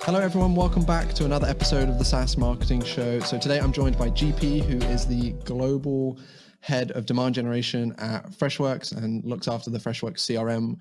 Hello everyone, welcome back to another episode of the SaaS Marketing Show. So today I'm joined by GP, who is the global head of demand generation at Freshworks and looks after the Freshworks CRM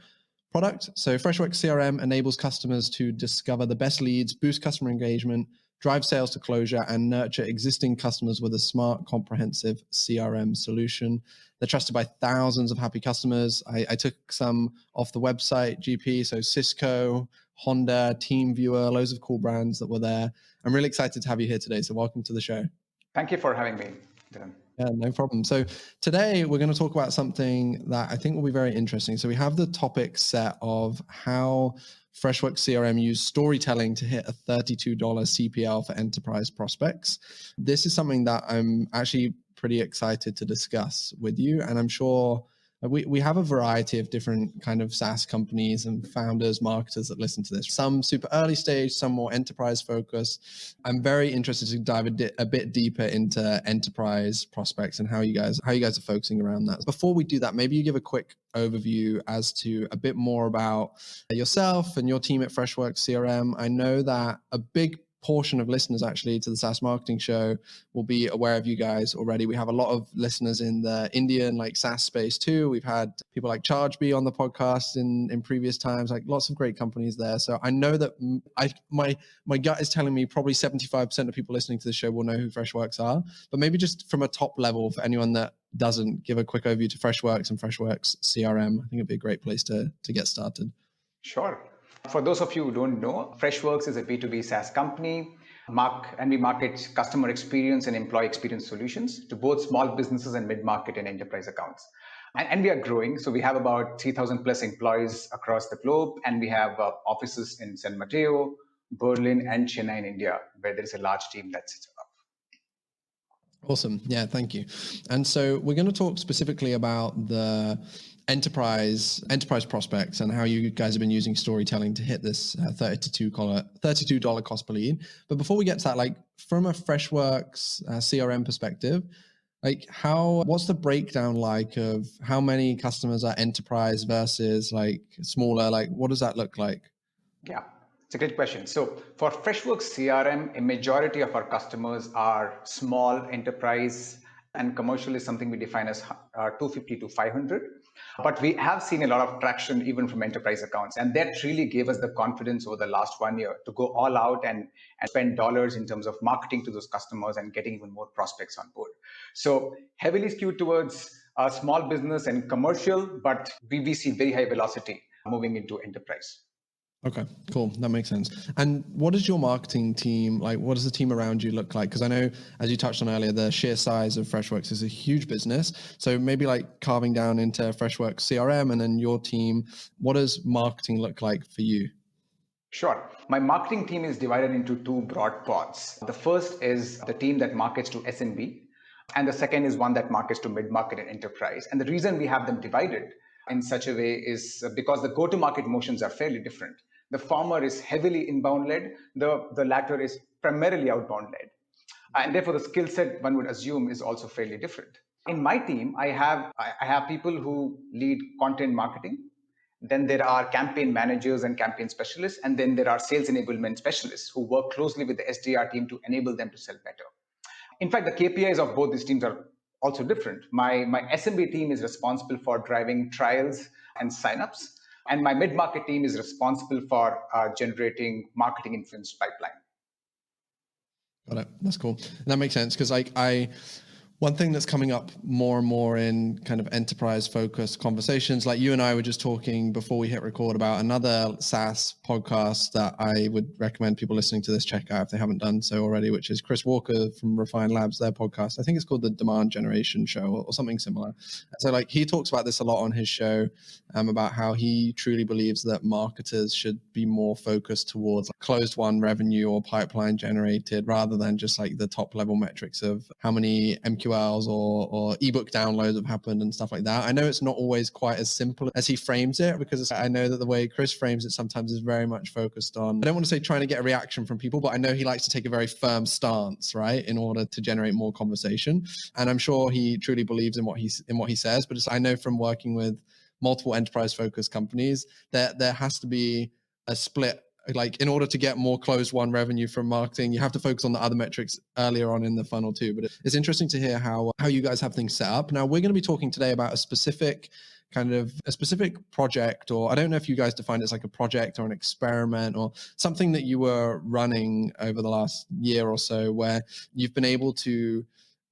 product. So Freshworks CRM enables customers to discover the best leads, boost customer engagement, drive sales to closure, and nurture existing customers with a smart, comprehensive CRM solution. They're trusted by thousands of happy customers. I took some off the website, GP, so Cisco, Honda, TeamViewer, loads of cool brands that were there. I'm really excited to have you here today. So welcome to the show. Thank you for having me, Dylan. Yeah, no problem. So today we're going to talk about something that I think will be very interesting. So we have the topic set of how Freshworks CRM use storytelling to hit a $32 CPL for enterprise prospects. This is something that I'm actually pretty excited to discuss with you. And I'm sure we have a variety of different kind of SaaS companies and founders, marketers that listen to this. Some super early stage, some more enterprise focused. I'm very interested to dive a bit deeper into enterprise prospects and how you guys are focusing around that. Before we do that, maybe you give a quick overview as to a bit more about yourself and your team at Freshworks CRM. I know that a big portion of listeners actually to the SaaS Marketing Show will be aware of you guys already. We have a lot of listeners in the Indian SaaS space too. We've had people like ChargeBee on the podcast in previous times, lots of great companies there. So I know that my gut is telling me probably 75% of people listening to the show will know who Freshworks are, but maybe just from a top level for anyone that doesn't, give a quick overview to Freshworks and Freshworks CRM. I think it'd be a great place to get started. Sure. For those of you who don't know, Freshworks is a B2B SaaS company, and we market customer experience and employee experience solutions to both small businesses and mid-market and enterprise accounts. And we are growing. So we have about 3,000 plus employees across the globe, and we have offices in San Mateo, Berlin, and Chennai in India, where there is a large team that sits above. Awesome. Yeah, thank you. And so we're going to talk specifically about the enterprise prospects and how you guys have been using storytelling to hit this $32 cost per lead. But before we get to that, from a Freshworks CRM perspective, what's the breakdown of how many customers are enterprise versus smaller? What does that look like? Yeah, it's a great question. So for Freshworks CRM, a majority of our customers are small enterprise, and commercial is something we define as 250 to 500. But we have seen a lot of traction even from enterprise accounts. And that really gave us the confidence over the last 1 year to go all out and spend dollars in terms of marketing to those customers and getting even more prospects on board. So heavily skewed towards small business and commercial, but we see very high velocity moving into enterprise. Okay, cool. That makes sense. And what is your marketing team like? What does the team around you look like? Because I know, as you touched on earlier, the sheer size of Freshworks is a huge business. So maybe carving down into Freshworks CRM and then your team, what does marketing look like for you? Sure. My marketing team is divided into two broad pods. The first is the team that markets to SMB, and the second is one that markets to mid-market and enterprise. And the reason we have them divided in such a way is because the go-to-market motions are fairly different. The former is heavily inbound-led, the latter is primarily outbound-led. And therefore, the skill set, one would assume, is also fairly different. In my team, I have people who lead content marketing. Then there are campaign managers and campaign specialists. And then there are sales enablement specialists who work closely with the SDR team to enable them to sell better. In fact, the KPIs of both these teams are also different. My SMB team is responsible for driving trials and signups. And my mid-market team is responsible for generating marketing influence pipeline. Got it. That's cool. And that makes sense because one thing that's coming up more and more in kind of enterprise focused conversations, like you and I were just talking before we hit record about another SaaS podcast that I would recommend people listening to this check out if they haven't done so already, which is Chris Walker from Refine Labs, their podcast. I think it's called the Demand Generation Show or something similar. So he talks about this a lot on his show about how he truly believes that marketers should be more focused towards closed won revenue or pipeline generated rather than just the top level metrics of how many MQLs or ebook downloads have happened and stuff like that. I know it's not always quite as simple as he frames it, because I know that the way Chris frames it sometimes is very much focused on, I don't want to say trying to get a reaction from people, but I know he likes to take a very firm stance, right, in order to generate more conversation. And I'm sure he truly believes in what he says, but I know from working with multiple enterprise focused companies that there has to be a split like in order to get more closed won revenue from marketing, you have to focus on the other metrics earlier on in the funnel too. But it's interesting to hear how you guys have things set up. Now we're going to be talking today about a specific project, or I don't know if you guys define it as like a project or an experiment or something that you were running over the last year or so, where you've been able to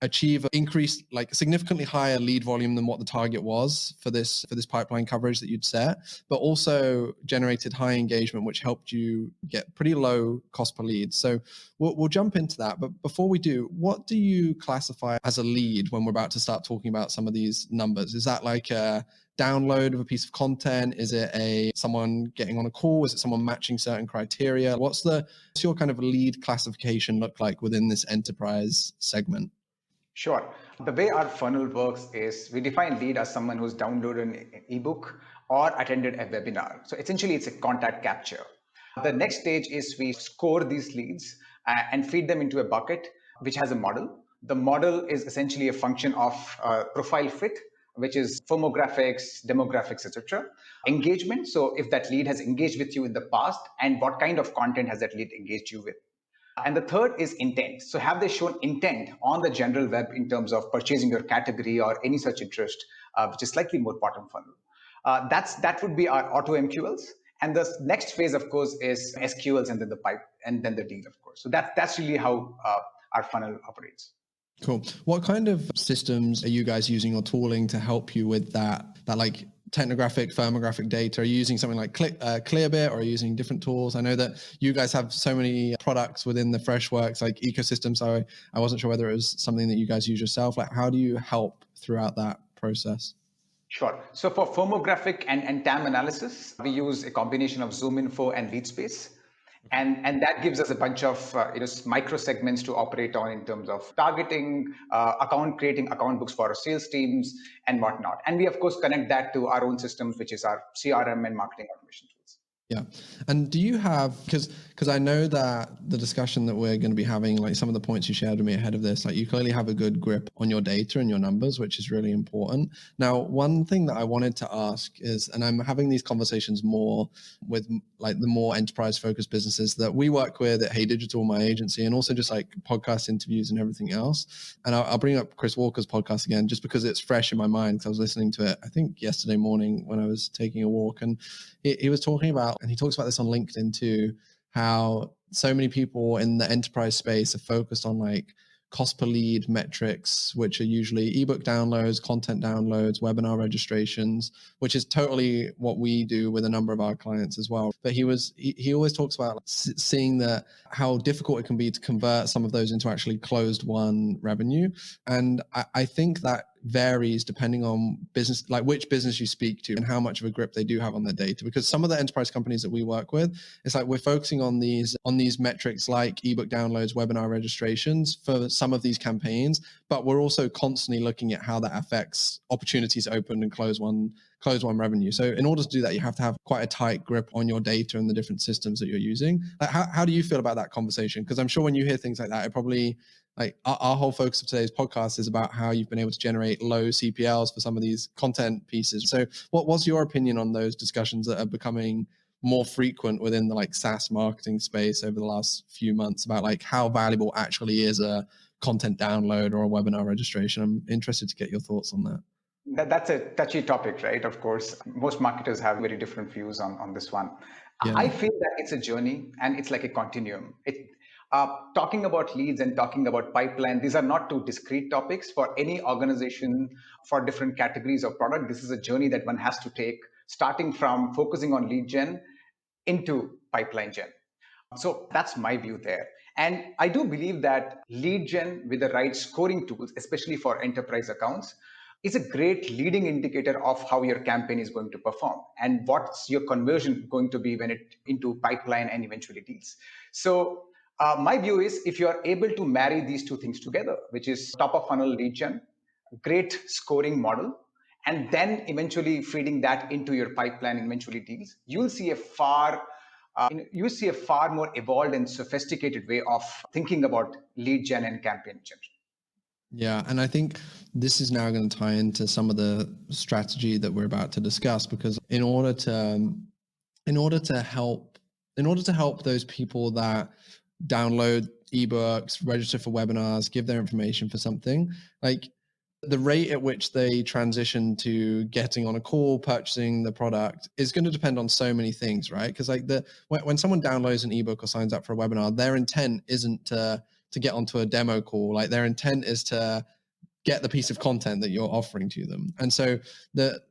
achieve increased, like significantly higher lead volume than what the target was for this pipeline coverage that you'd set, but also generated high engagement, which helped you get pretty low cost per lead. So we'll jump into that. But before we do, what do you classify as a lead when we're about to start talking about some of these numbers? Is that like a download of a piece of content? Is it someone getting on a call? Is it someone matching certain criteria? What's your kind of lead classification look like within this enterprise segment? Sure. The way our funnel works is we define lead as someone who's downloaded an ebook or attended a webinar. So essentially, it's a contact capture. The next stage is we score these leads and feed them into a bucket, which has a model. The model is essentially a function of profile fit, which is firmographics, demographics, etc. Engagement. So if that lead has engaged with you in the past, and what kind of content has that lead engaged you with? And the third is intent. So have they shown intent on the general web in terms of purchasing your category or any such interest, which is slightly more bottom funnel. That would be our auto MQLs. And the next phase, of course, is SQLs and then the pipe and then the deal, of course. So that's really how our funnel operates. Cool. What kind of systems are you guys using or tooling to help you with that like technographic, firmographic data? Are you using something like Clearbit, or are you using different tools? I know that you guys have so many products within the Freshworks like ecosystem, so I wasn't sure whether it was something that you guys use yourself. Like, how do you help throughout that process? Sure. So for firmographic and TAM analysis, we use a combination of ZoomInfo and LeadSpace. And that gives us a bunch of micro segments to operate on in terms of targeting, creating account books for our sales teams and whatnot. And we, of course, connect that to our own systems, which is our CRM and marketing automation tools. Yeah. And do you have, because I know that the discussion that we're going to be having, like some of the points you shared with me ahead of this, like you clearly have a good grip on your data and your numbers, which is really important. Now, one thing that I wanted to ask is, and I'm having these conversations more with like the more enterprise focused businesses that we work with at Hey Digital, my agency, and also just like podcast interviews and everything else. And I'll bring up Chris Walker's podcast again, just because it's fresh in my mind, because I was listening to it, I think yesterday morning when I was taking a walk, and he was talking about, and he talks about this on LinkedIn too, how so many people in the enterprise space are focused on like cost per lead metrics, which are usually ebook downloads, content downloads, webinar registrations, which is totally what we do with a number of our clients as well. But he always talks about seeing that how difficult it can be to convert some of those into actually closed won revenue. And I think that varies depending on business, like which business you speak to and how much of a grip they do have on their data. Because some of the enterprise companies that we work with, it's like we're focusing on these metrics like ebook downloads, webinar registrations for some of these campaigns, but we're also constantly looking at how that affects opportunities opened and close one revenue. So in order to do that, you have to have quite a tight grip on your data and the different systems that you're using. Like how do you feel about that conversation? Because I'm sure when you hear things like that, it probably, like our whole focus of today's podcast is about how you've been able to generate low CPLs for some of these content pieces. So what was your opinion on those discussions that are becoming more frequent within the like SaaS marketing space over the last few months about like how valuable actually is a content download or a webinar registration? I'm interested to get your thoughts on that. That's a touchy topic, right? Of course, most marketers have very different views on this one. Yeah. I feel that it's a journey and it's like a continuum. Talking about leads and talking about pipeline, these are not two discrete topics for any organization for different categories of product. This is a journey that one has to take, starting from focusing on lead gen into pipeline gen. So that's my view there. And I do believe that lead gen with the right scoring tools, especially for enterprise accounts, is a great leading indicator of how your campaign is going to perform and what's your conversion going to be when it into pipeline and eventually deals. So my view is if you are able to marry these two things together, which is top of funnel lead gen, great scoring model, and then eventually feeding that into your pipeline and eventually deals, you'll see a far more evolved and sophisticated way of thinking about lead gen and campaign gen. Yeah, and I think this is now going to tie into some of the strategy that we're about to discuss, because in order to help in order to help those people that download ebooks, register for webinars, give their information for something, like the rate at which they transition to getting on a call, purchasing the product is going to depend on so many things, right? Because like when someone downloads an ebook or signs up for a webinar, their intent isn't to get onto a demo call. Like their intent is to get the piece of content that you're offering to them. And so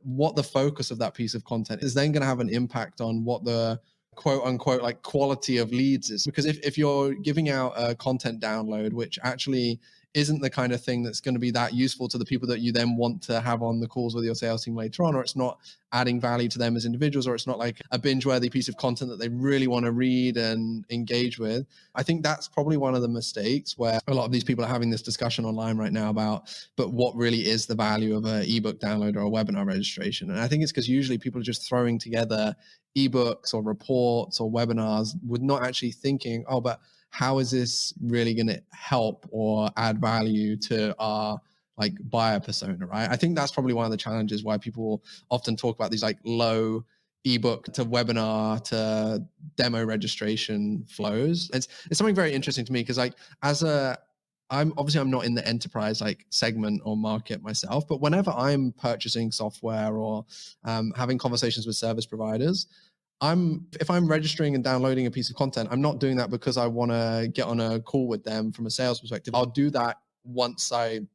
what the focus of that piece of content is then going to have an impact on what the quote unquote like quality of leads is. Because if you're giving out a content download, which actually isn't the kind of thing that's going to be that useful to the people that you then want to have on the calls with your sales team later on, or it's not adding value to them as individuals, or it's not like a binge-worthy piece of content that they really want to read and engage with, I think that's probably one of the mistakes where a lot of these people are having this discussion online right now about, but what really is the value of an ebook download or a webinar registration? And I think it's because usually people are just throwing together ebooks or reports or webinars with not actually thinking, oh, but how is this really going to help or add value to our like buyer persona, right? I think that's probably one of the challenges why people often talk about these like low ebook to webinar to demo registration flows. It's something very interesting to me because like I'm not in the enterprise like segment or market myself, but whenever I'm purchasing software or having conversations with service providers, if I'm registering and downloading a piece of content, I'm not doing that because I want to get on a call with them from a sales perspective. I'll do that once when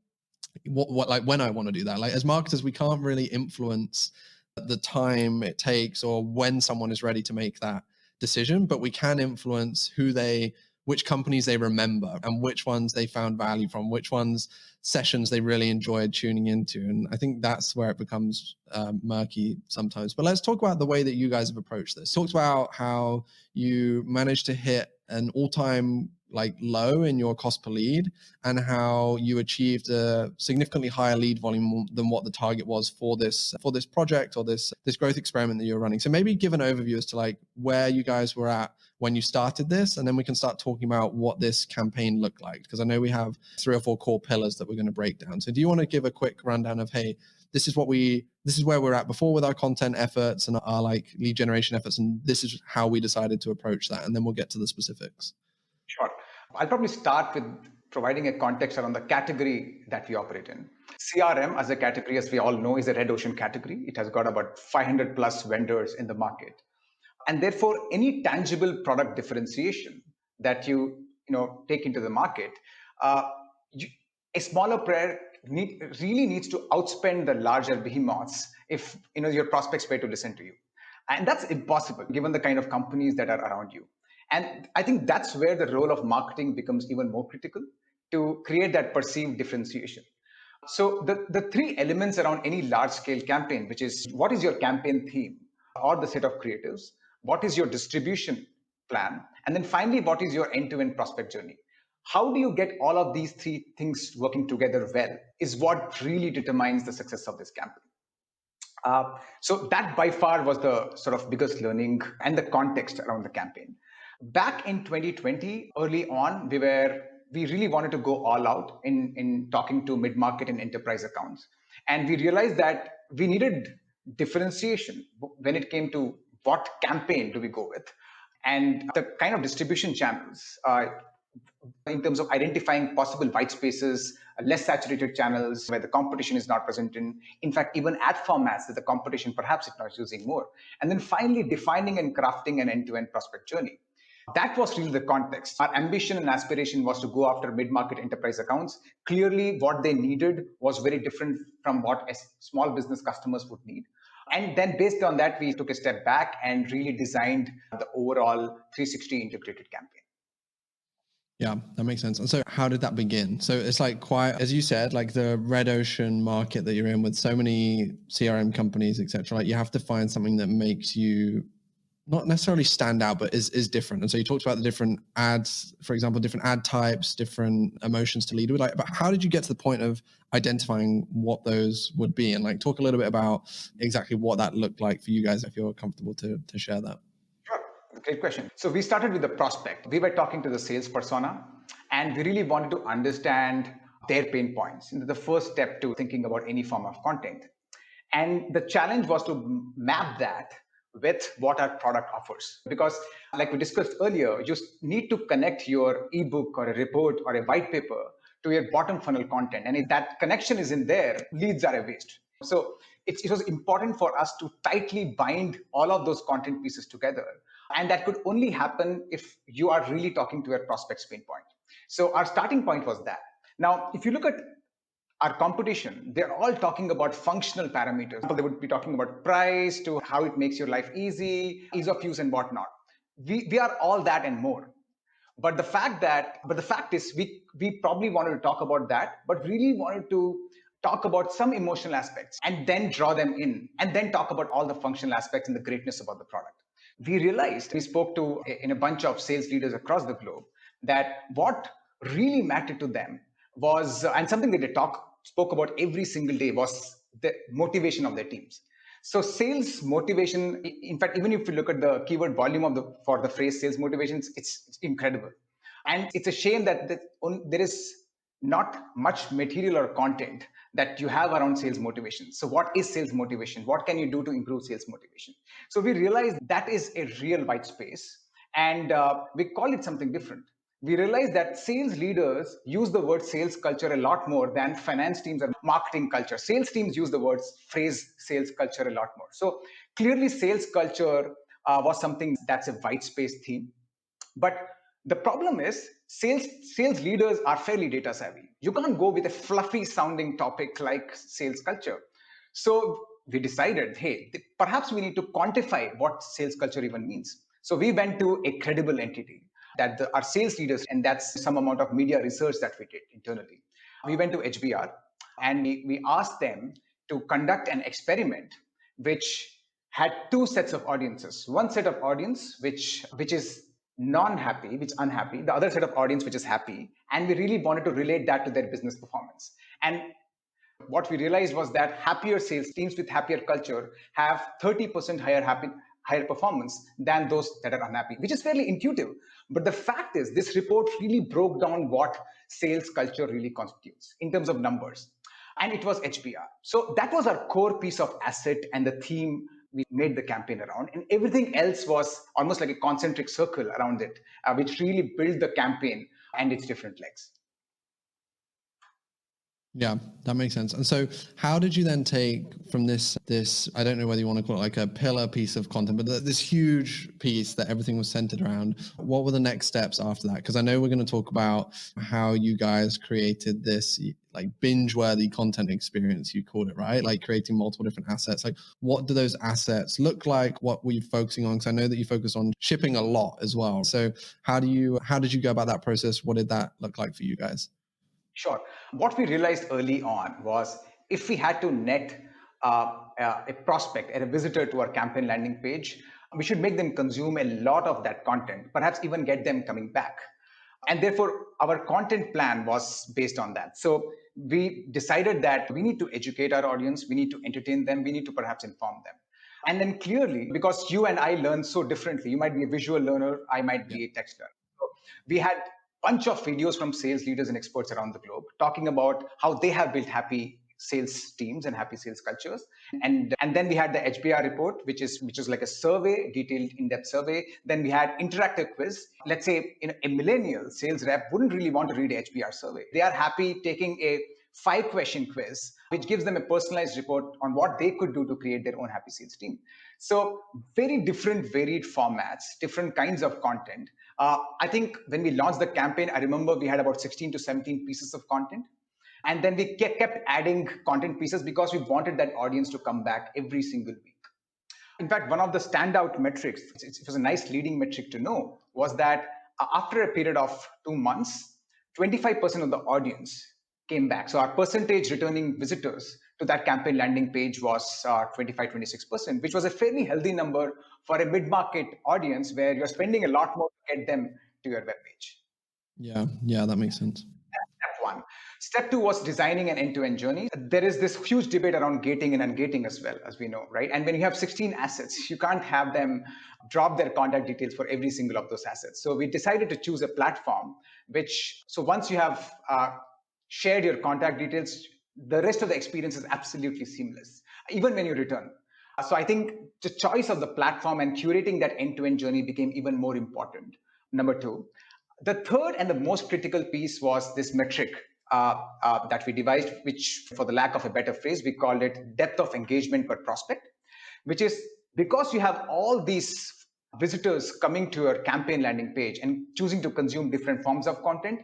I want to do that. Like as marketers, we can't really influence the time it takes or when someone is ready to make that decision, but we can influence which companies they remember and which ones they found value from, which ones sessions they really enjoyed tuning into. And I think that's where it becomes murky sometimes. But let's talk about the way that you guys have approached this. Talk about how you managed to hit an all-time like low in your cost per lead and how you achieved a significantly higher lead volume than what the target was for this project or this growth experiment that you're running. So maybe give an overview as to like where you guys were at when you started this, and then we can start talking about what this campaign looked like, because I know we have 3 or 4 core pillars that we're going to break down. So do you want to give a quick rundown of, hey, this is where we're at before with our content efforts and our like lead generation efforts, and this is how we decided to approach that, and then we'll get to the specifics. Sure. I'll probably start with providing a context around the category that we operate in. CRM as a category, as we all know, is a red ocean category. It has got about 500 plus vendors in the market. And therefore, any tangible product differentiation that you take into the market, a smaller player really needs to outspend the larger behemoths if your prospects pay to listen to you. And that's impossible given the kind of companies that are around you. And I think that's where the role of marketing becomes even more critical to create that perceived differentiation. So the 3 elements around any large scale campaign, which is what is your campaign theme or the set of creatives, what is your distribution plan, and then finally, what is your end-to-end prospect journey? How do you get all of these 3 things working together well is what really determines the success of this campaign. So that by far was the sort of biggest learning and the context around the campaign. Back in 2020, early on, we really wanted to go all out in talking to mid-market and enterprise accounts. And we realized that we needed differentiation when it came to what campaign do we go with and the kind of distribution channels in terms of identifying possible white spaces, less saturated channels where the competition is not present in fact, even ad formats that the competition perhaps is not using more. And then finally, defining and crafting an end-to-end prospect journey. That was really the context. Our ambition and aspiration was to go after mid-market enterprise accounts. Clearly, what they needed was very different from what small business customers would need. And then based on that, we took a step back and really designed the overall 360 integrated campaign. Yeah, that makes sense. And so how did that begin? So it's like quite, as you said, like the red ocean market that you're in with so many CRM companies, et cetera, like you have to find something that makes you not necessarily stand out, but is different. And so you talked about the different ads, for example, different ad types, different emotions to lead with. Like, but how did you get to the point of identifying what those would be? And like talk a little bit about exactly what that looked like for you guys, if you're comfortable to share that. Sure. Great question. So we started with the prospect. We were talking to the sales persona, and we really wanted to understand their pain points. The first step to thinking about any form of content. And the challenge was to map that with what our product offers. Because, like we discussed earlier, you need to connect your ebook or a report or a white paper to your bottom funnel content. And if that connection isn't there, leads are a waste. So it was important for us to tightly bind all of those content pieces together. And that could only happen if you are really talking to your prospect's pain point. So our starting point was that. Now, if you look at our competition, they're all talking about functional parameters. They would be talking about price to how it makes your life easy, ease of use, and whatnot. We are all that and more. But the fact is, we probably wanted to talk about that, but really wanted to talk about some emotional aspects and then draw them in and then talk about all the functional aspects and the greatness about the product. We realized, we spoke to in a bunch of sales leaders across the globe, that what really mattered to them was, and something that they spoke about every single day, was the motivation of their teams. So sales motivation, in fact, even if you look at the keyword volume for the phrase sales motivations, it's incredible. And it's a shame that there is not much material or content that you have around sales motivation. So what is sales motivation? What can you do to improve sales motivation? So we realized that is a real white space, and we call it something different. We realized that sales leaders use the word sales culture a lot more than finance teams or marketing culture. Sales teams use the phrase sales culture a lot more. So clearly sales culture was something that's a white space theme. But the problem is sales leaders are fairly data savvy. You can't go with a fluffy sounding topic like sales culture. So we decided, hey, perhaps we need to quantify what sales culture even means. So we went to a credible entity that our sales leaders, and that's some amount of media research that we did internally. We went to HBR and we asked them to conduct an experiment which had two sets of audiences. One set of audience which is non-happy, which unhappy, the other set of audience which is happy, and we really wanted to relate that to their business performance. And what we realized was that happier sales teams with happier culture have 30% higher performance than those that are unhappy, which is fairly intuitive. But the fact is, this report really broke down what sales culture really constitutes in terms of numbers. And it was HBR. So that was our core piece of asset and the theme we made the campaign around. And everything else was almost like a concentric circle around it, which really built the campaign and its different legs. Yeah, that makes sense. And so how did you then take from this, I don't know whether you want to call it like a pillar piece of content, but this huge piece that everything was centered around, what were the next steps after that? Because I know we're going to talk about how you guys created this like binge-worthy content experience, you called it, right? Like creating multiple different assets. Like what do those assets look like? What were you focusing on? Because I know that you focus on shipping a lot as well. So how did you go about that process? What did that look like for you guys? Sure. What we realized early on was if we had to net a prospect or a visitor to our campaign landing page, we should make them consume a lot of that content, perhaps even get them coming back. And therefore, our content plan was based on that. So we decided that we need to educate our audience, we need to entertain them, we need to perhaps inform them. And then clearly, because you and I learn so differently, you might be a visual learner, I might be a text learner. So we had bunch of videos from sales leaders and experts around the globe talking about how they have built happy sales teams and happy sales cultures. And then we had the HBR report, which is like a survey, detailed in-depth survey. Then we had interactive quiz. Let's say a millennial sales rep wouldn't really want to read a HBR survey. They are happy taking a 5-question quiz, which gives them a personalized report on what they could do to create their own happy sales team. So very different, varied formats, different kinds of content. I think when we launched the campaign, I remember we had about 16 to 17 pieces of content. And then we kept adding content pieces because we wanted that audience to come back every single week. In fact, one of the standout metrics, it was a nice leading metric to know, was that after a period of 2 months, 25% of the audience came back. So our percentage returning visitors to that campaign landing page was 25, 26%, which was a fairly healthy number for a mid-market audience where you're spending a lot more to get them to your webpage. Yeah, that makes sense. Step one. Step two was designing an end-to-end journey. There is this huge debate around gating and ungating as well, as we know, right? And when you have 16 assets, you can't have them drop their contact details for every single of those assets. So we decided to choose a platform so once you have shared your contact details, the rest of the experience is absolutely seamless, even when you return. So I think the choice of the platform and curating that end-to-end journey became even more important. Number two. The third and the most critical piece was this metric that we devised, which, for the lack of a better phrase, we called it depth of engagement per prospect, which is because you have all these visitors coming to your campaign landing page and choosing to consume different forms of content,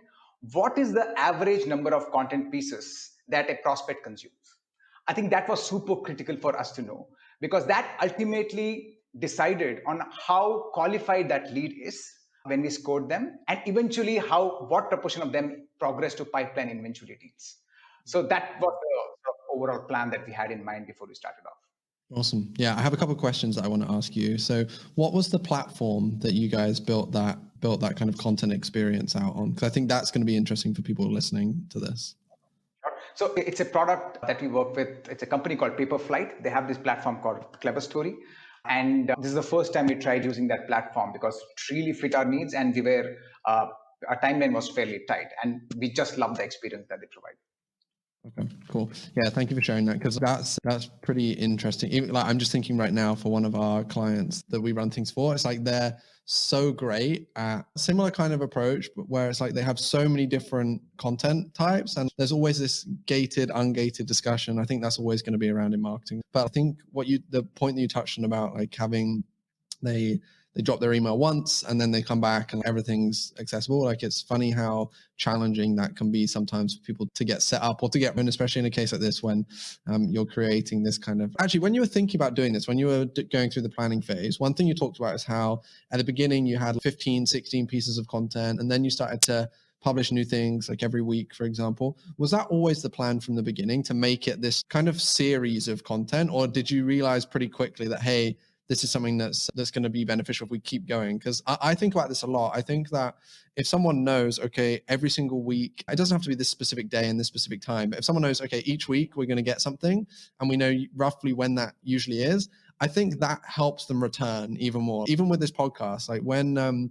what is the average number of content pieces that a prospect consumes? I think that was super critical for us to know, because that ultimately decided on how qualified that lead is when we scored them, and eventually what proportion of them progress to pipeline eventually deals. So that was the sort of overall plan that we had in mind before we started off. Awesome. Yeah, I have a couple of questions that I want to ask you. So, what was the platform that you guys built that kind of content experience out on? Because I think that's going to be interesting for people listening to this. So it's a product that we work with. It's a company called Paperflight. They have this platform called Clever Story. And this is the first time we tried using that platform because it really fit our needs, and our timeline was fairly tight, and we just loved the experience that they provide. Okay, cool. Yeah, thank you for sharing that, because that's pretty interesting. Even, like, I'm just thinking right now for one of our clients that we run things for, it's like they're so great at similar kind of approach, but where it's like they have so many different content types and there's always this gated, ungated discussion. I think that's always going to be around in marketing. But I think the point that you touched on about like having they drop their email once and then they come back and everything's accessible. Like, it's funny how challenging that can be sometimes for people to get set up or to get, and especially in a case like this when you're creating this kind of, actually, when you were thinking about doing this, when you were going through the planning phase, one thing you talked about is how at the beginning you had 15, 16 pieces of content, and then you started to publish new things like every week, for example. Was that always the plan from the beginning, to make it this kind of series of content? Or did you realize pretty quickly that, hey, this is something that's going to be beneficial if we keep going? Because I think about this a lot. I think that if someone knows, okay, every single week, it doesn't have to be this specific day and this specific time, but if someone knows, okay, each week we're going to get something and we know roughly when that usually is, I think that helps them return even more. Even with this podcast, like when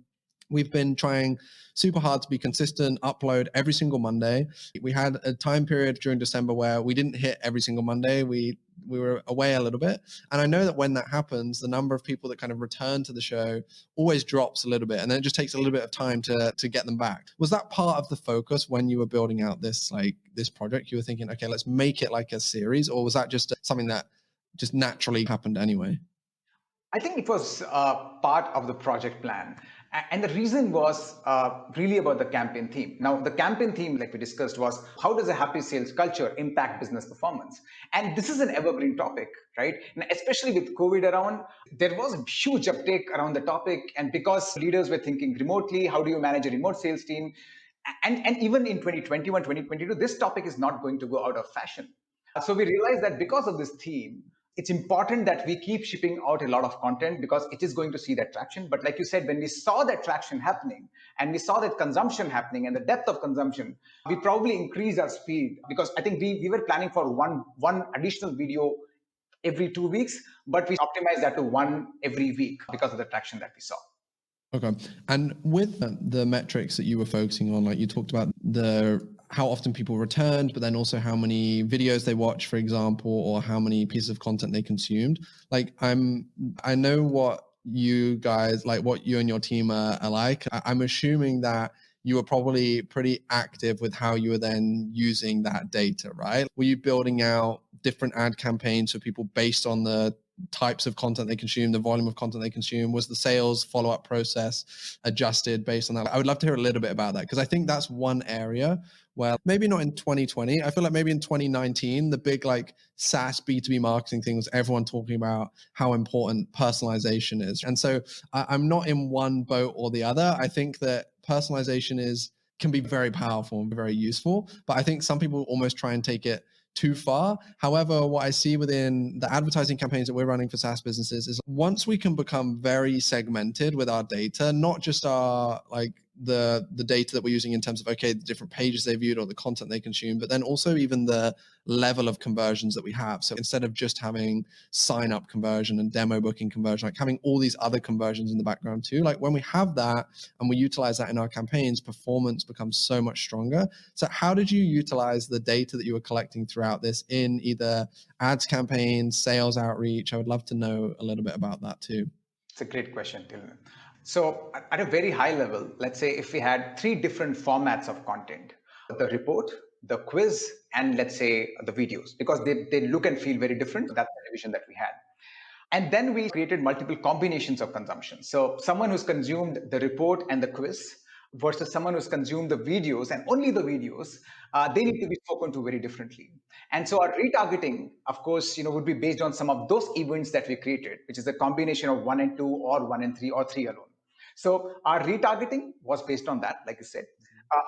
we've been trying super hard to be consistent, upload every single Monday. We had a time period during December where we didn't hit every single Monday. We were away a little bit. And I know that when that happens, the number of people that kind of return to the show always drops a little bit. And then it just takes a little bit of time to get them back. Was that part of the focus when you were building out this project? You were thinking, okay, let's make it like a series, or was that just something that just naturally happened anyway? I think it was part of the project plan. And the reason was really about the campaign theme. Now, the campaign theme, like we discussed, was how does a happy sales culture impact business performance? And this is an evergreen topic, right? And especially with COVID around, there was a huge uptake around the topic. And because leaders were thinking remotely, how do you manage a remote sales team? And even in 2021, 2022, this topic is not going to go out of fashion. So we realized that because of this theme, it's important that we keep shipping out a lot of content because it is going to see that traction. But like you said, when we saw that traction happening and we saw that consumption happening and the depth of consumption, we probably increased our speed, because I think we were planning for one additional video every 2 weeks, but we optimized that to one every week because of the traction that we saw. Okay. And with the metrics that you were focusing on, like you talked about how often people returned, but then also how many videos they watched, for example, or how many pieces of content they consumed. Like I know what you guys, like what you and your team are like. I'm assuming that you were probably pretty active with how you were then using that data, right? Were you building out different ad campaigns for people based on the types of content they consume, the volume of content they consume? Was the sales follow-up process adjusted based on that? I would love to hear a little bit about that, because I think that's one area where maybe not in 2020, I feel like maybe in 2019, the big like SaaS B2B marketing thing was everyone talking about how important personalization is. And so I'm not in one boat or the other. I think that personalization can be very powerful and very useful, but I think some people almost try and take it too far. However, what I see within the advertising campaigns that we're running for SaaS businesses is once we can become very segmented with our data, not just our like the data that we're using in terms of, okay, the different pages they viewed or the content they consume, but then also even the level of conversions that we have. So instead of just having sign up conversion and demo booking conversion, like having all these other conversions in the background too, like when we have that and we utilize that in our campaigns, performance becomes so much stronger. So how did you utilize the data that you were collecting throughout this in either ads campaigns, sales outreach? I would love to know a little bit about that too. It's a great question, Tilman. So, at a very high level, let's say if we had three different formats of content: the report, the quiz, and let's say the videos, because they look and feel very different. That's the division that we had. And then we created multiple combinations of consumption. So, someone who's consumed the report and the quiz versus someone who's consumed the videos and only the videos, they need to be spoken to very differently. And so our retargeting, of course, would be based on some of those events that we created, which is a combination of 1 and 2 or 1 and 3 or 3 alone. So our retargeting was based on that, like you said.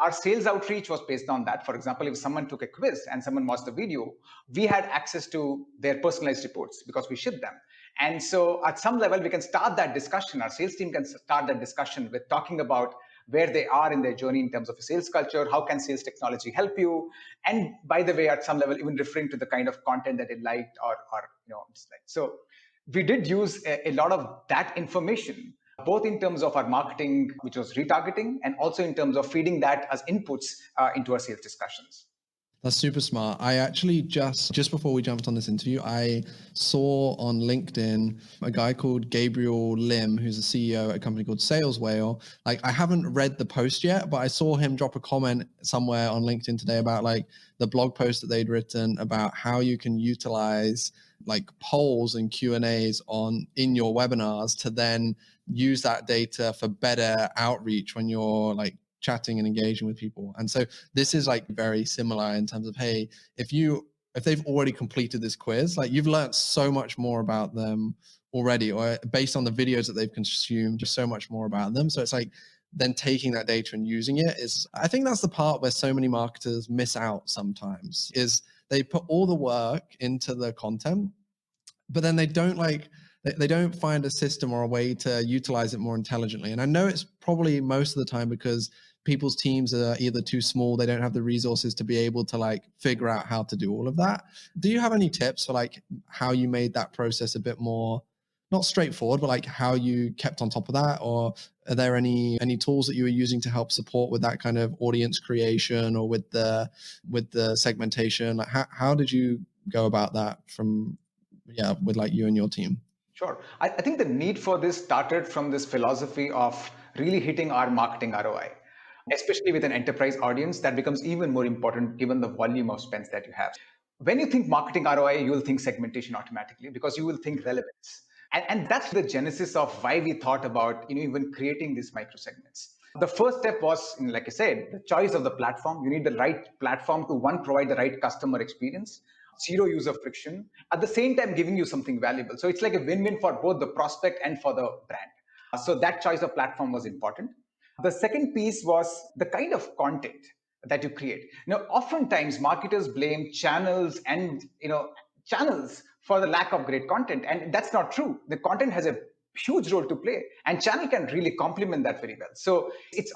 Our sales outreach was based on that. For example, if someone took a quiz and someone watched the video, we had access to their personalized reports because we shipped them. And so at some level, we can start that discussion. Our sales team can start that discussion with talking about where they are in their journey in terms of a sales culture, how can sales technology help you? And by the way, at some level, even referring to the kind of content that they liked or disliked. So we did use a lot of that information, both in terms of our marketing, which was retargeting, and also in terms of feeding that as inputs into our sales discussions. That's super smart. I actually just before we jumped on this interview, I saw on LinkedIn a guy called Gabriel Lim, who's the CEO at a company called Sales Whale. Like, I haven't read the post yet, but I saw him drop a comment somewhere on LinkedIn today about like the blog post that they'd written about how you can utilize like polls and Q&As in your webinars to then use that data for better outreach when you're like chatting and engaging with people. And so this is like very similar in terms of, hey, if they've already completed this quiz, like you've learned so much more about them already, or based on the videos that they've consumed, just so much more about them. So it's like then taking that data and using it I think that's the part where so many marketers miss out sometimes, is they put all the work into the content, but then they don't find a system or a way to utilize it more intelligently. And I know it's probably most of the time because people's teams are either too small, they don't have the resources to be able to like figure out how to do all of that. Do you have any tips for like how you made that process a bit more, not straightforward, but like how you kept on top of that? Or are there any tools that you were using to help support with that kind of audience creation or with the segmentation? Like how did you go about that with like you and your team? Sure. I think the need for this started from this philosophy of really hitting our marketing ROI, especially with an enterprise audience. That becomes even more important given the volume of spends that you have. When you think marketing ROI, you will think segmentation automatically because you will think relevance. And that's the genesis of why we thought about even creating these micro segments. The first step was, like I said, the choice of the platform. You need the right platform to, one, provide the right customer experience, zero user friction, at the same time giving you something valuable. So it's like a win-win for both the prospect and for the brand. So that choice of platform was important. The second piece was the kind of content that you create. Oftentimes marketers blame channels and channels for the lack of great content, and that's not true. The content has a huge role to play, and channel can really complement that very well. So it's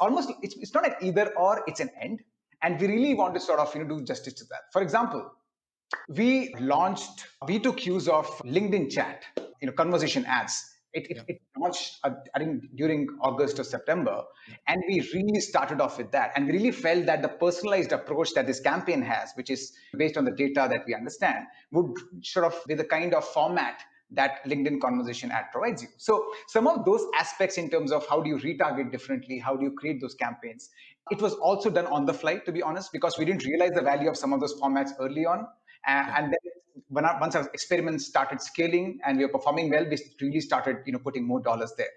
not an either or, it's an end, and we really want to sort of do justice to that. For example, we took use of LinkedIn chat, conversation ads. It launched, I think, during August or September. And we really started off with that. And we really felt that the personalized approach that this campaign has, which is based on the data that we understand, would sort of be the kind of format that LinkedIn conversation ad provides you. So some of those aspects in terms of how do you retarget differently, how do you create those campaigns, it was also done on the fly, to be honest, because we didn't realize the value of some of those formats early on. And then once our experiments started scaling and we were performing well, we really started putting more dollars there.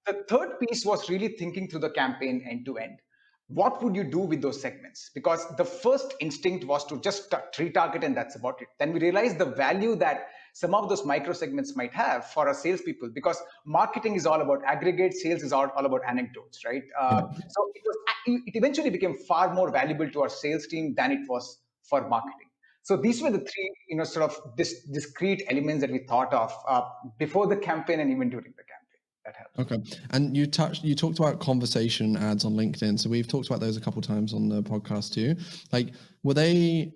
The third piece was really thinking through the campaign end to end. What would you do with those segments? Because the first instinct was to just retarget and that's about it. Then we realized the value that some of those micro segments might have for our salespeople, because marketing is all about aggregate, sales is all about anecdotes, right? So it eventually became far more valuable to our sales team than it was for marketing. So these were the three, sort of discrete elements that we thought of before the campaign and even during the campaign. that helps. Okay. And you talked about conversation ads on LinkedIn. So we've talked about those a couple of times on the podcast too. Like, were they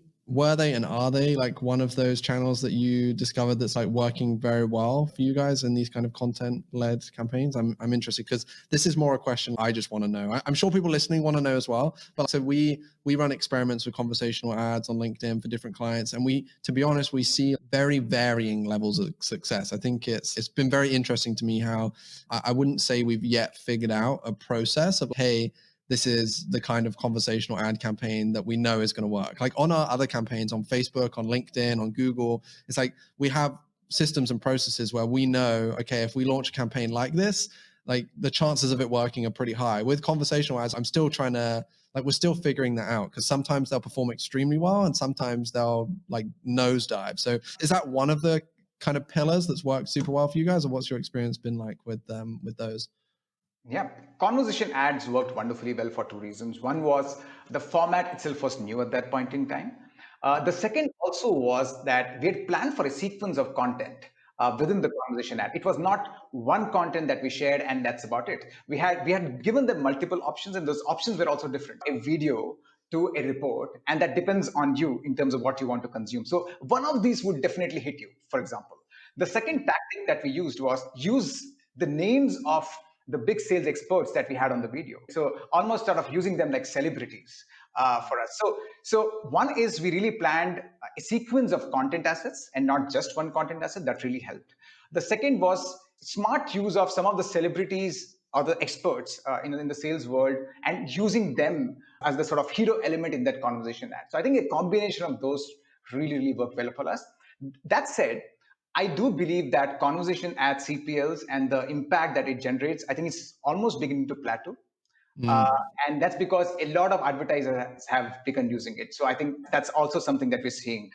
and are they like one of those channels that you discovered that's like working very well for you guys in these kind of content led campaigns? I'm interested because this is more a question I just want to know. I'm sure people listening want to know as well. But so we run experiments with conversational ads on LinkedIn for different clients, and to be honest, we see very varying levels of success. I think it's been very interesting to me how I wouldn't say we've yet figured out a process of, hey, this is the kind of conversational ad campaign that we know is going to work. Like on our other campaigns on Facebook, on LinkedIn, on Google, it's like we have systems and processes where we know, okay, if we launch a campaign like this, like the chances of it working are pretty high. With conversational ads, we're still figuring that out because sometimes they'll perform extremely well and sometimes they'll like nosedive. So is that one of the kind of pillars that's worked super well for you guys, or what's your experience been like with those? Yeah, conversation ads worked wonderfully well for two reasons. One was the format itself was new at that point in time. The second also was that we had planned for a sequence of content within the conversation ad. It was not one content that we shared and that's about it. We had given them multiple options, and those options were also different. A video to a report, and that depends on you in terms of what you want to consume. So one of these would definitely hit you, for example. The second tactic that we used was use the names of the big sales experts that we had on the video. So almost sort of using them like celebrities for us. So one is we really planned a sequence of content assets and not just one content asset. That really helped. The second was smart use of some of the celebrities or the experts in the sales world and using them as the sort of hero element in that conversation ad. So I think a combination of those really worked well for us. That said, I do believe that conversation ads, CPLs, and the impact that it generates, I think it's almost beginning to plateau. Uh, Mm. and that's because a lot of advertisers have begun using it. So I think that's also something that we're seeing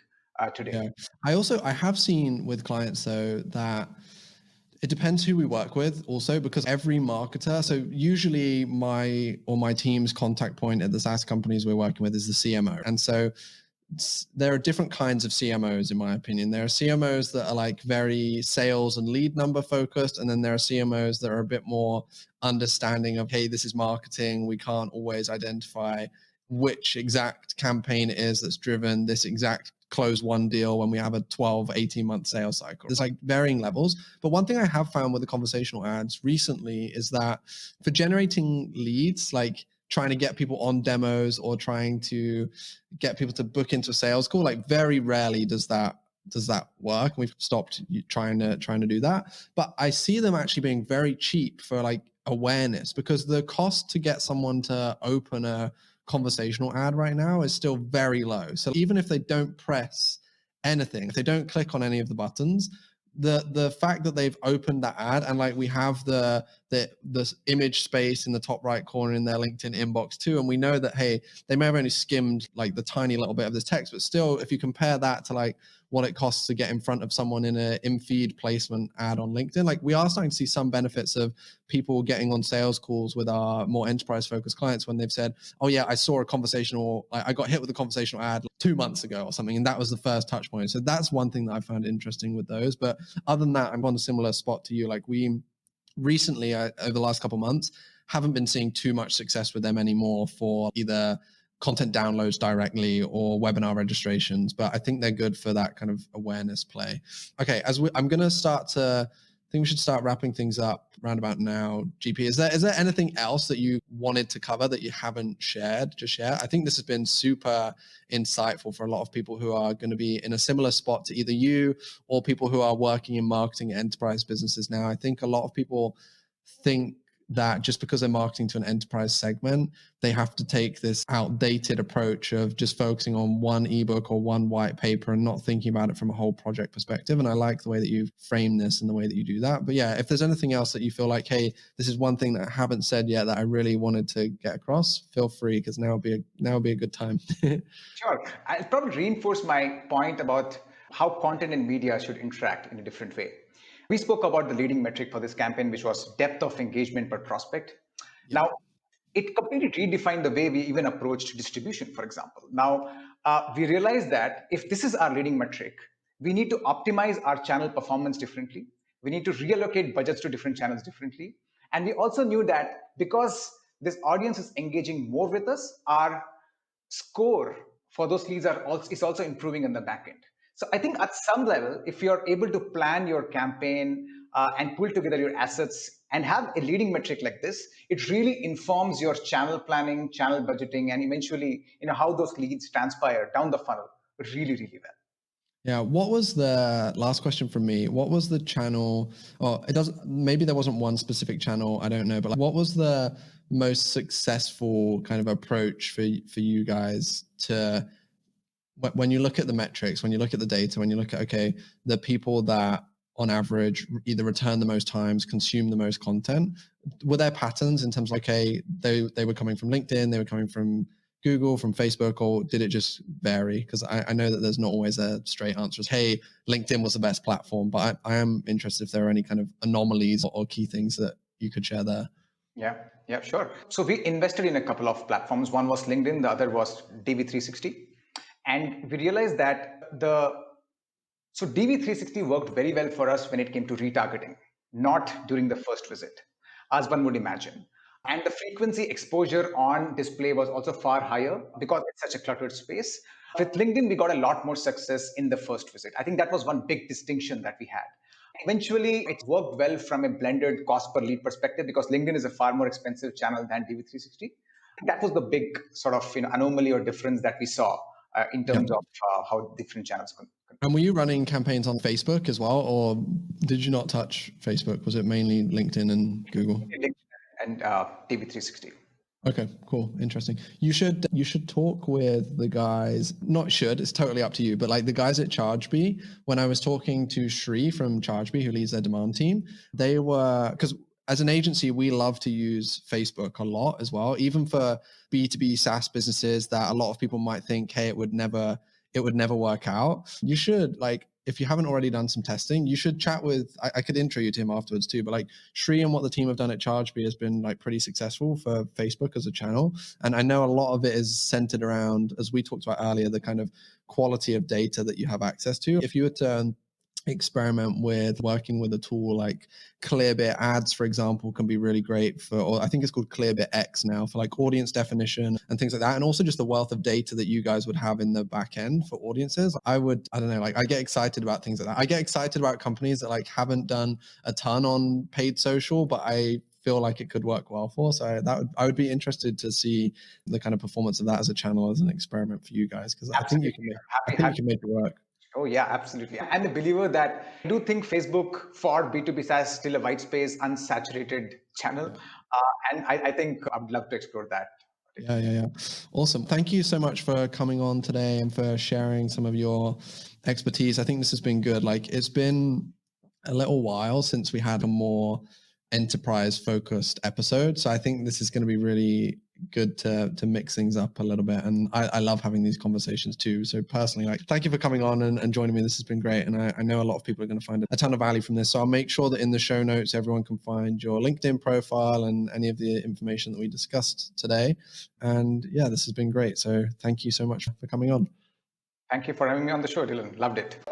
today. Yeah. I have seen with clients though that it depends who we work with also, because every marketer, so usually my team's contact point at the SaaS companies we're working with is the CMO. And so there are different kinds of CMOs, in my opinion. There are CMOs that are like very sales and lead number focused. And then there are CMOs that are a bit more understanding of, hey, this is marketing. We can't always identify which exact campaign it is that's driven this exact close one deal when we have a 12, 18-month sales cycle. There's like varying levels. But one thing I have found with the conversational ads recently is that for generating leads, like trying to get people on demos or trying to get people to book into a sales call, like very rarely does that work. We've stopped trying to do that. But I see them actually being very cheap for like awareness, because the cost to get someone to open a conversational ad right now is still very low. So even if they don't press anything, if they don't click on any of the buttons, the fact that they've opened that ad and like we have the image space in the top right corner in their LinkedIn inbox too, and we know that, hey, they may have only skimmed like the tiny little bit of this text, but still, if you compare that to like what it costs to get in front of someone in a in-feed placement ad on LinkedIn, like we are starting to see some benefits of people getting on sales calls with our more enterprise focused clients when they've said, oh yeah, I saw a conversational, I got hit with a conversational ad 2 months ago or something, and that was the first touch point. So that's one thing that I found interesting with those. But other than that, I'm on a similar spot to you. Like we recently, over the last couple of months, haven't been seeing too much success with them anymore for either content downloads directly or webinar registrations, but I think they're good for that kind of awareness play. Okay, I'm going to I think we should start wrapping things up round about now. GP, is there anything else that you wanted to cover that you haven't shared just yet? I think this has been super insightful for a lot of people who are going to be in a similar spot to either you or people who are working in marketing enterprise businesses now. I think a lot of people think that just because they're marketing to an enterprise segment, they have to take this outdated approach of just focusing on one ebook or one white paper and not thinking about it from a whole project perspective. And I like the way that you frame this and the way that you do that. But yeah, if there's anything else that you feel like, hey, this is one thing that I haven't said yet that I really wanted to get across, feel free, because now would be a good time. Sure. I'll probably reinforce my point about how content and media should interact in a different way. We spoke about the leading metric for this campaign, which was depth of engagement per prospect. Yeah. Now, it completely redefined the way we even approached distribution, for example. Now, we realized that if this is our leading metric, we need to optimize our channel performance differently. We need to reallocate budgets to different channels differently. And we also knew that because this audience is engaging more with us, our score for those leads is also improving in the back end. So I think at some level, if you're able to plan your campaign and pull together your assets and have a leading metric like this, it really informs your channel planning, channel budgeting, and eventually, how those leads transpire down the funnel really, really well. Yeah. What was the last question from me? What was the channel? Or it doesn't, maybe there wasn't one specific channel. I don't know, but like, what was the most successful kind of approach for you guys to, when you look at the metrics, when you look at the data, when you look at, okay, the people that on average either return the most times, consume the most content, were there patterns in terms of, okay, they were coming from LinkedIn, they were coming from Google, from Facebook, or did it just vary? Because I know that there's not always a straight answer. Hey, LinkedIn was the best platform, but I am interested if there are any kind of anomalies or key things that you could share there. Yeah, sure. So we invested in a couple of platforms. One was LinkedIn, the other was DV360. And we realized that DV360 worked very well for us when it came to retargeting, not during the first visit, as one would imagine. And the frequency exposure on display was also far higher because it's such a cluttered space. With LinkedIn, we got a lot more success in the first visit. I think that was one big distinction that we had. Eventually, it worked well from a blended cost per lead perspective because LinkedIn is a far more expensive channel than DV360. That was the big sort of anomaly or difference that we saw in terms of how different channels. And were you running campaigns on Facebook as well, or did you not touch Facebook? Was it mainly LinkedIn and Google? LinkedIn and DV360. Okay, cool. Interesting. You should talk with the guys, not should, it's totally up to you, but like the guys at ChargeBee, when I was talking to Shri from ChargeBee, who leads their demand team, they were, because as an agency, we love to use Facebook a lot as well, even for B2B SaaS businesses that a lot of people might think, hey, it would never work out. You should, like, if you haven't already done some testing, you should chat with, I could intro you to him afterwards too, but like Shri and what the team have done at ChargeBee has been like pretty successful for Facebook as a channel. And I know a lot of it is centered around, as we talked about earlier, the kind of quality of data that you have access to. If you were to experiment with working with a tool like Clearbit ads, for example, can be really great for, or I think it's called Clearbit X now, for like audience definition and things like that. And also just the wealth of data that you guys would have in the back end for audiences. I don't know, like I get excited about things like that. I get excited about companies that like haven't done a ton on paid social, but I feel like it could work well for. So I would be interested to see the kind of performance of that as a channel, as an experiment for you guys, because I think you can make it work. Oh, yeah, absolutely. I'm a believer that I do think Facebook for B2B SaaS is still a white space, unsaturated channel. And I think I'd love to explore that. Yeah. Awesome. Thank you so much for coming on today and for sharing some of your expertise. I think this has been good. Like, it's been a little while since we had a more enterprise focused episode. So I think this is going to be really good to mix things up a little bit. And I love having these conversations too. So personally, like, thank you for coming on and joining me. This has been great. And I know a lot of people are going to find a ton of value from this. So I'll make sure that in the show notes, everyone can find your LinkedIn profile and any of the information that we discussed today. And yeah, this has been great. So thank you so much for coming on. Thank you for having me on the show, Dylan. Loved it.